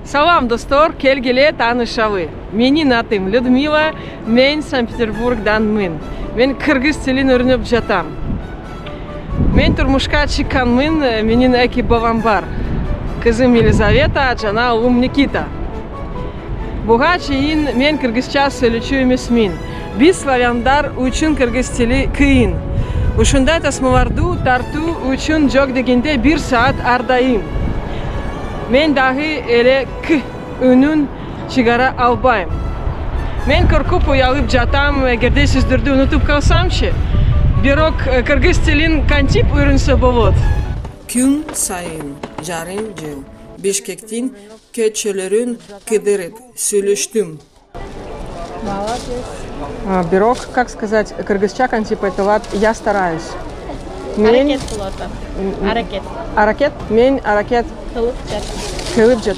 Салам, достор, келгеле танышавы. Менин атым Людмила, мен Санкт-Петербургданмын. Мен кыргыз тилин өрнөп жатам. Мен турмушка чыкканмын, менин эки балам бар. Кызым Елизавета, жана улум Никита. Буга чейин мен кыргызча сүйлөчү эмесмин. Биз славяндар үчүн кыргыз тили кыйын. Ушундай тасмаларды тартуу үчүн жок дегенде 1 саат ар дайым. Мен дагы эле к үнүн чыгара албайм. Мен коркуп уялып жатам, эгерде сиздерди унутуп калсамчы. Бирок кыргыз тилин кантип үйрөнсө болот? Күн сайын жарым жыл Бишкектин көчөлөрүн кыдырып сүйлөштүм. Молодец. Бирок, как сказать, кыргызча кантип айтылат, я стараюсь. Аракет кылып атам. Аракет. Аракет? Мен аракет Кылып жатам. кылып жатам.